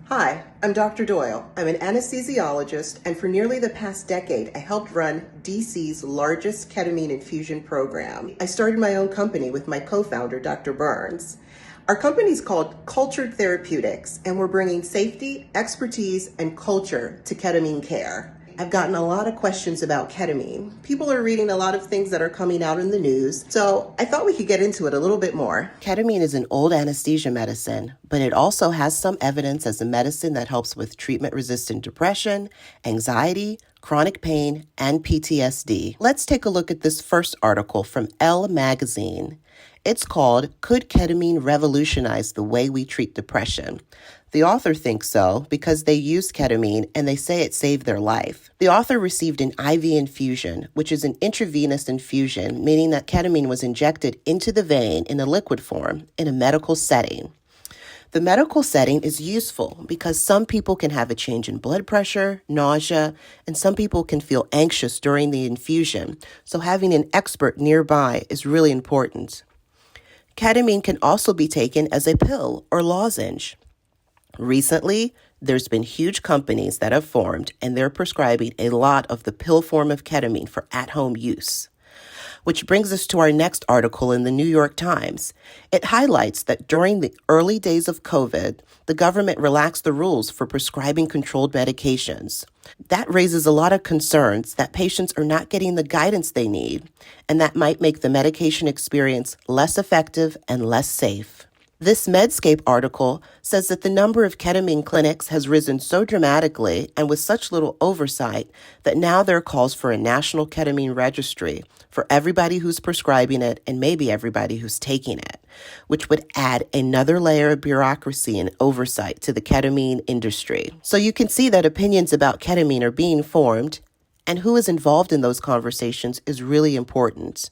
Hi, I'm Dr. Doyle. I'm an anesthesiologist, and for nearly the past decade, I helped run DC's largest ketamine infusion program. I started my own company with my co-founder, Dr. Burns. Our company is called Cultured Therapeutics, and we're bringing safety, expertise, and culture to ketamine care. I've gotten a lot of questions about ketamine. People are reading a lot of things that are coming out in the news, so I thought we could get into it a little bit more. Ketamine is an old anesthesia medicine, but it also has some evidence as a medicine that helps with treatment-resistant depression, anxiety, chronic pain, and PTSD. Let's take a look at this first article from Elle magazine. It's called, "Could Ketamine Revolutionize the Way We Treat Depression?" The author thinks so because they used ketamine and they say it saved their life. The author received an IV infusion, which is an intravenous infusion, meaning that ketamine was injected into the vein in a liquid form in a medical setting. The medical setting is useful because some people can have a change in blood pressure, nausea, and some people can feel anxious during the infusion, so having an expert nearby is really important. Ketamine can also be taken as a pill or lozenge. Recently, there's been huge companies that have formed, and they're prescribing a lot of the pill form of ketamine for at-home use. Which brings us to our next article in the New York Times. It highlights that during the early days of COVID, the government relaxed the rules for prescribing controlled medications. That raises a lot of concerns that patients are not getting the guidance they need, and that might make the medication experience less effective and less safe. This Medscape article says that the number of ketamine clinics has risen so dramatically and with such little oversight that now there are calls for a national ketamine registry for everybody who's prescribing it and maybe everybody who's taking it, which would add another layer of bureaucracy and oversight to the ketamine industry. So you can see that opinions about ketamine are being formed, and who is involved in those conversations is really important,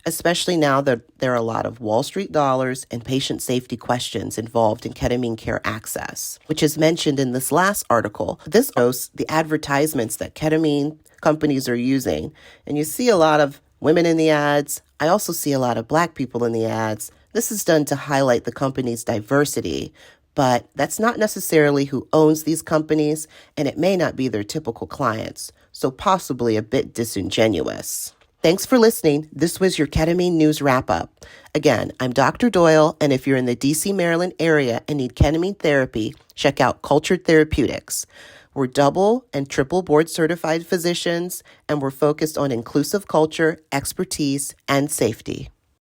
especially now that there are a lot of Wall Street dollars and patient safety questions involved in ketamine care access, which is mentioned in this last article. This shows the advertisements that ketamine companies are using, and you see a lot of women in the ads. I also see a lot of Black people in the ads. This is done to highlight the company's diversity, but that's not necessarily who owns these companies, and it may not be their typical clients, so possibly a bit disingenuous. Thanks for listening. This was your Ketamine News Wrap-Up. Again, I'm Dr. Doyle, and if you're in the D.C., Maryland area and need ketamine therapy, check out Cultured Therapeutics. We're double and triple board-certified physicians, and we're focused on inclusive culture, expertise, and safety.